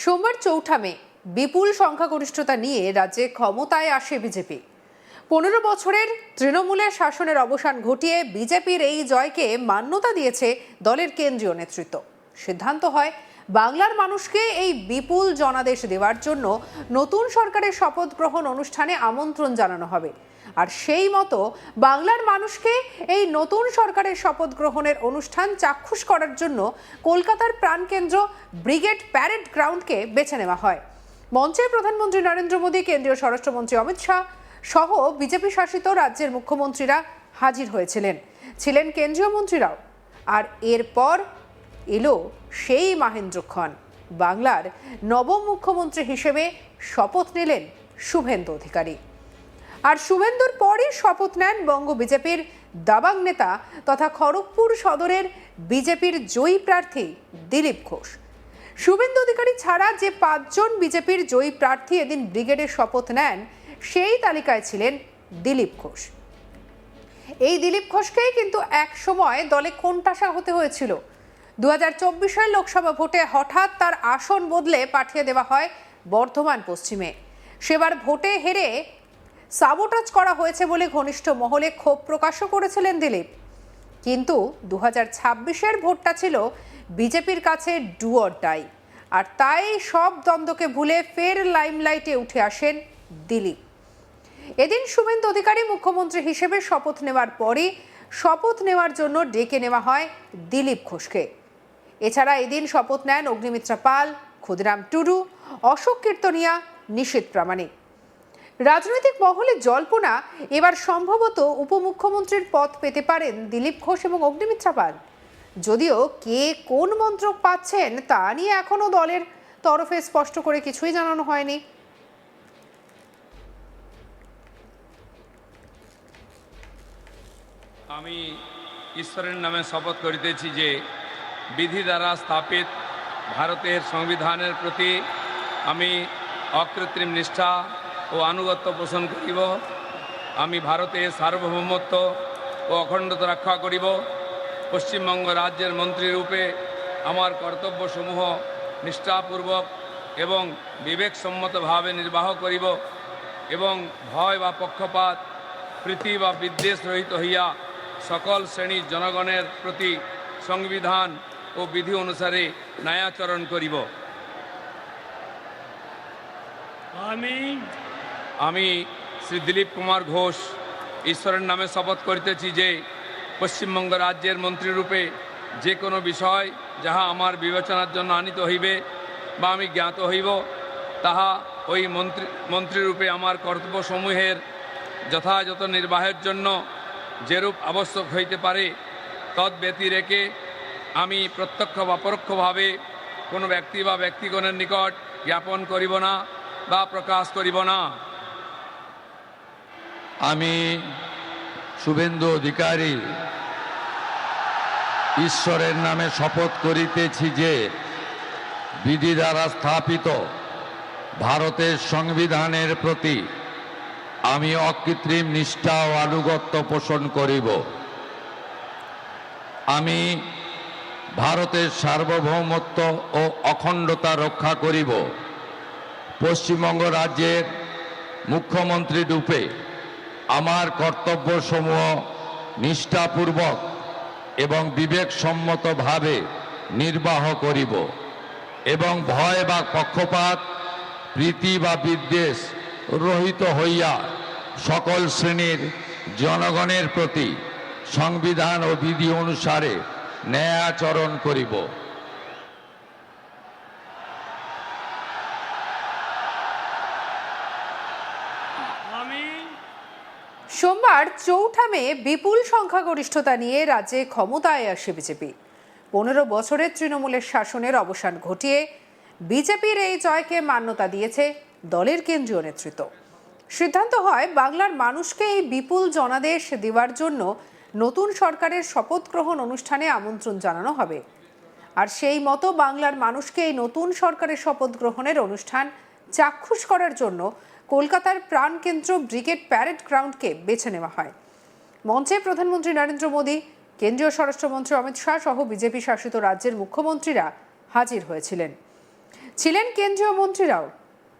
সোমবার ৪ মে বিপুল সংখ্যাগরিষ্ঠতা নিয়ে রাজ্যে ক্ষমতায় আসে বিজেপি। ১৫ বছরের তৃণমূলের শাসনের অবসান ঘটিয়ে বিজেপির এই জয়কে মান্যতা দিয়েছে দলের কেন্দ্রীয় নেতৃত্ব। সিদ্ধান্ত হয় বাংলার মানুষকে এই বিপুল জনাদেশ দেওয়ার জন্য নতুন সরকারের শপথ গ্রহণ অনুষ্ঠানে আমন্ত্রণ জানানো হবে। আর সেই মতো বাংলার মানুষকে এই নতুন সরকারের শপথ গ্রহণের অনুষ্ঠান চাক্ষুষ করার জন্য কলকাতার প্রাণকেন্দ্র ব্রিগেড প্যারেড গ্রাউন্ডকে বেছে নেওয়া হয়। মঞ্চে প্রধানমন্ত্রী নরেন্দ্র মোদী, কেন্দ্রীয় স্বরাষ্ট্রমন্ত্রী অমিত শাহ সহ বিজেপি শাসিত রাজ্যের মুখ্যমন্ত্রীরা হাজির হয়েছিলেন, ছিলেন কেন্দ্রীয় মন্ত্রীরাও। আর এরপর এলো সেই মাহেন্দ্রক্ষণ, বাংলার নবম মুখ্যমন্ত্রী হিসেবে শপথ নিলেন শুভেন্দু অধিকারী। আর শুভেন্দুর পরই শপথ নেন বঙ্গ বিজেপির দাবাং নেতা তথা খড়গপুর সদরের বিজেপির জয়ী প্রার্থী দিলীপ ঘোষ। শুভেন্দু অধিকারী ছাড়া যে ৫ জন বিজেপির জয়ী প্রার্থী এদিন ব্রিগেডের শপথ নেন, সেই তালিকায় ছিলেন দিলীপ ঘোষ। এই দিলীপ ঘোষকেই কিন্তু এক সময় দলে কোণঠাসা হতে হয়েছিল। ২০২৪ লোকসভা ভোটে হঠাৎ তার আসন বদলে পাঠিয়ে দেওয়া হয় বর্ধমান পশ্চিমে। সেবার ভোটে হেরে সাবোটাজ করা হয়েছে বলে ঘনিষ্ঠ মহলে ক্ষোভ প্রকাশও করেছিলেন দিলীপ। কিন্তু ২০২৬ ভোটটা ছিল বিজেপির কাছে ডু অর ডাই, আর তাই সব দ্বন্দ্বকে ভুলে ফের লাইমলাইটে উঠে আসেন দিলীপ। এদিন শুভেন্দু অধিকারী মুখ্যমন্ত্রী হিসেবে শপথ নেওয়ার পরই শপথ নেওয়ার জন্য ডেকে নেওয়া হয় দিলীপ ঘোষকে। এছাড়া এদিন শপথ নেন অগ্নিমিত্রা পাল, ক্ষুদিরাম টুডু, অশোক কীর্তনিয়া, নিশীথ প্রামাণিক। রাজনৈতিক মহলে জল্পনা এবার সম্ভবত উপমুখ্যমন্ত্রীর পদ পেতে পারেন দিলীপ ঘোষ এবং অগ্নিমিত্রা পাল। যদিও কে কোন মন্ত্রক পাচ্ছেন তা নিয়ে এখনো দলের তরফে স্পষ্ট করে কিছুই জানানো হয়নি। আমি ঈশ্বরের নামে শপথ করিতেছি যে বিধি দ্বারা স্থাপিত ভারতের সংবিধানের প্রতি আমি অকৃত্রিম নিষ্ঠা ও আনুগত্য পোষণ করিব। আমি ভারতের সার্বভৌমত্ব ও অখণ্ডতা রক্ষা করিব। পশ্চিমবঙ্গ রাজ্যের মন্ত্রীরূপে আমার কর্তব্যসমূহ নিষ্ঠাপূর্বক এবং বিবেকসম্মতভাবে নির্বাহ করিব এবং ভয় বা পক্ষপাত, প্রীতি বা বিদ্বেষ রহিত হইয়া সকল শ্রেণীর জনগণের প্রতি সংবিধান ও বিধি অনুসারে ন্যায়াচরণ করিব। আমি শ্রী দিলীপ কুমার ঘোষ ঈশ্বরের নামে শপথ করিতেছি যে পশ্চিমবঙ্গ রাজ্যের মন্ত্রীরূপে যে কোনো বিষয় যাহা আমার বিবেচনার জন্য আনিত হইবে বা আমি জ্ঞাত হইব, তাহা ওই মন্ত্রীরূপে আমার কর্তব্যসমূহের যথাযথ নির্বাহের জন্য যেরূপ আবশ্যক হইতে পারে তদ্ব্যতি রেখে আমি প্রত্যক্ষ বা পরোক্ষভাবে কোনো ব্যক্তি বা ব্যক্তিগণের নিকট জ্ঞাপন করিব না বা প্রকাশ করিব না। আমি শুভেন্দু অধিকারী ঈশ্বরের নামে শপথ করিতেছি যে বিধি দ্বারা স্থাপিত ভারতের সংবিধানের প্রতি আমি অকৃত্রিম নিষ্ঠা ও আনুগত্য পোষণ করিব। আমি ভারতের সার্বভৌমত্ব ও অখণ্ডতা রক্ষা করিব। পশ্চিমবঙ্গ রাজ্যের মুখ্যমন্ত্রী রূপে আমার কর্তব্যসমূহ নিষ্ঠাপূর্বক এবং বিবেকসম্মতভাবে নির্বাহ করিব এবং ভয় বা পক্ষপাত, প্রীতি বা বিদ্বেষ রহিত হইয়া সকল শ্রেণীর জনগণের প্রতি সংবিধান ও বিধি অনুসারে ন্যায়াচরণ করিব। সোমবার ৪ মে বিপুল সংখ্যাগরিষ্ঠতা নিয়ে রাজ্যে ক্ষমতায় আসে বিজেপি। ১৫ বছরের তৃণমূলের শাসনের অবসান ঘটিয়ে বিজেপির এই জয়কে মান্যতা দিয়েছে দলের কেন্দ্রীয় নেতৃত্ব। সিদ্ধান্ত হয় বাংলার মানুষকে এই বিপুল জনাদেশ দেওয়ার জন্য নতুন সরকারের শপথ গ্রহণ অনুষ্ঠানে আমন্ত্রণ জানানো হবে। আর সেই মতো বাংলার মানুষকে এই নতুন সরকারের শপথ গ্রহণের অনুষ্ঠান চাক্ষুষ করার জন্য কলকাতার প্রাণকেন্দ্র ব্রিগেড প্যারেড গ্রাউন্ডকে বেছে নেওয়া হয়। মঞ্চে প্রধানমন্ত্রী নরেন্দ্র মোদী, কেন্দ্রীয় স্বরাষ্ট্রমন্ত্রী অমিত শাহ সহ বিজেপি শাসিত রাজ্যের মুখ্যমন্ত্রীরা হাজির হয়েছিলেন। ছিলেন কেন্দ্রীয় মন্ত্রীরাও।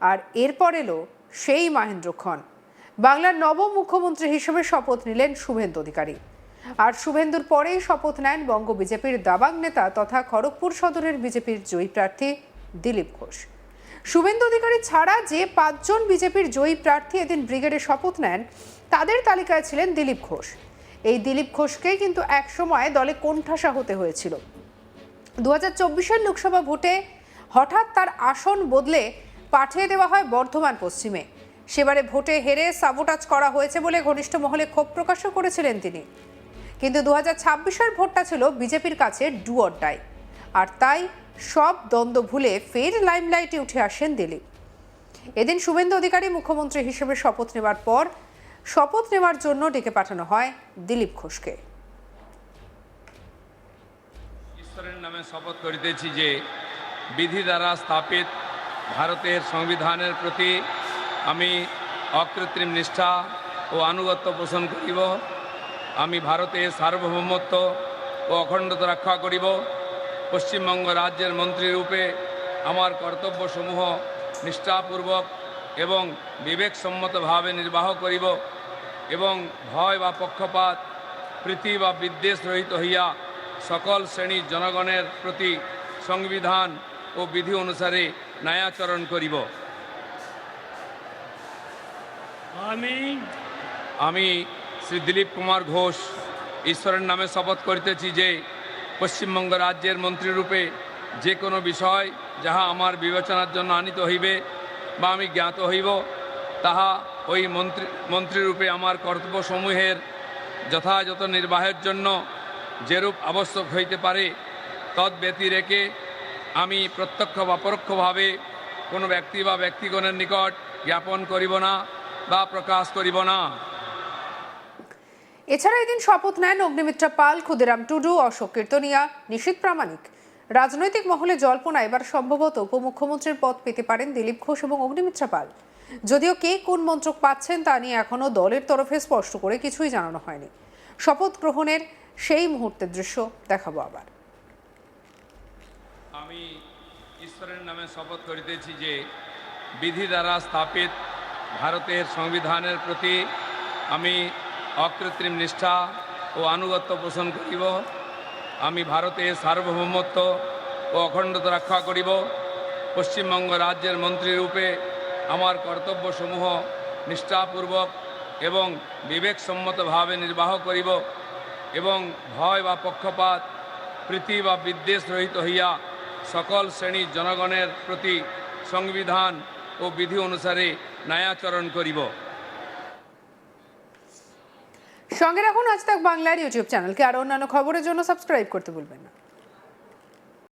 আর এরপর এলো সেই মাহেন্দ্রক্ষণ। বাংলার নবম মুখ্যমন্ত্রী হিসেবে শপথ নিলেন শুভেন্দু অধিকারী। আর শুভেন্দুর পরেই শপথ নেন বঙ্গ বিজেপির দাবাং নেতা তথা খড়গপুর সদরের বিজেপির জয়ী প্রার্থী দিলীপ ঘোষ। শুভেন্দু অধিকারী ছাড়া যে 5 জন বিজেপির জয়ী প্রার্থী এদিন ব্রিগেডে শপথ নেন, তাদের তালিকায় ছিলেন দিলীপ ঘোষ। এই দিলীপ ঘোষকেই কিন্তু একসময় দলে কোণঠাসা হতে হয়েছিল। 2024-এর লোকসভা ভোটে হঠাৎ তার আসন বদলে পাঠিয়ে দেওয়া হয় বর্ধমান পশ্চিমে। সেবারে ভোটে হেরে সাবোটাজ করা হয়েছে বলে ঘনিষ্ঠ মহলে ক্ষোভ প্রকাশও করেছিলেন তিনি। কিন্তু 2026-এর ভোটটা ছিল বিজেপির কাছে ডু অর ডাই। আর তাই সব দ্বন্দ্ব ভুলে ফের লাইমলাইটে উঠে আসেন দিলীপ। এদিন শুভেন্দু অধিকারী মুখ্যমন্ত্রী হিসেবে শপথ নেওয়ার পর শপথ নেওয়ার জন্য ডেকে পাঠানো হয় দিলীপ ঘোষকে। ঈশ্বরের নামে শপথ করিতেছি যে বিধি দ্বারা স্থাপিত ভারতের সংবিধানের প্রতি আমি অকৃত্রিম নিষ্ঠা ও আনুগত্য পোষণ করিব। আমি ভারতের সার্বভৌমত্ব ও অখণ্ডতা রক্ষা করিব। পশ্চিমবঙ্গ রাজ্যের মন্ত্রীরূপে আমার কর্তব্যসমূহ নিষ্ঠাপূর্বক এবং বিবেকসম্মতভাবে নির্বাহ করিব এবং ভয় বা পক্ষপাত প্রীতি বা বিদ্বেষ রহিত হইয়া সকল শ্রেণীর জনগণের প্রতি সংবিধান ও বিধি অনুসারে ন্যায়াচরণ করিব। আমি শ্রী দিলীপ কুমার ঘোষ ঈশ্বরের নামে শপথ করিতেছি যে পশ্চিমবঙ্গ রাজ্যের মন্ত্রীরূপে যে কোনো বিষয় যাহা আমার বিবেচনার জন্য আনিত হইবে বা আমি জ্ঞাত হইব, তাহা ওই মন্ত্রীরূপে আমার কর্তব্যসমূহের যথাযথ নির্বাহের জন্য যেরূপ আবশ্যক হইতে পারে তদ্ব্যতি রেখে আমি প্রত্যক্ষ বা পরোক্ষভাবে কোনো ব্যক্তি বা ব্যক্তিগণের নিকট জ্ঞাপন করিব না বা প্রকাশ করিব না। এছাড়া এদিন শপথ নেন অগ্নিমিত্রা পাল, ক্ষুদিরাম টুডু, অশোক কীর্তনিয়া, নিশীথ প্রামাণিক। রাজনৈতিক মহলে জল্পনা এবার সম্ভবত উপমুখ্যমন্ত্রীর পদ পেতে পারেন দিলীপ ঘোষ এবং অগ্নিমিত্রা পাল। যদিও কে কোন মন্ত্রক পাচ্ছেন তা নিয়ে এখনও দলের তরফে স্পষ্ট করে কিছুই জানানো হয়নি। শপথ গ্রহণের সেই মুহূর্তের দৃশ্য দেখাবো আবার। আমি ঈশ্বরের নামে শপথ করিতেছি যে বিধি দ্বারা স্থাপিত ভারতের সংবিধানের প্রতি আমি অকৃত্রিম নিষ্ঠা ও আনুগত্য পোষণ করিব। আমি ভারতের সার্বভৌমত্ব ও অখণ্ডতা রক্ষা করিব। পশ্চিমবঙ্গ রাজ্যের মন্ত্রীরূপে আমার কর্তব্যসমূহ নিষ্ঠাপূর্বক এবং বিবেকসম্মতভাবে নির্বাহ করিব এবং ভয় বা পক্ষপাত প্রীতি বা বিদ্বেষ রহিত হইয়া সকল শ্রেণীর জনগণের প্রতি সংবিধান ও বিধি অনুসারে ন্যায়াচরণ করিব। সঙ্গে রাখুন আজ তাক বাংলার ইউটিউব চ্যানেলকে। আর অন্যান্য খবরের জন্য সাবস্ক্রাইব করতে ভুলবেন না।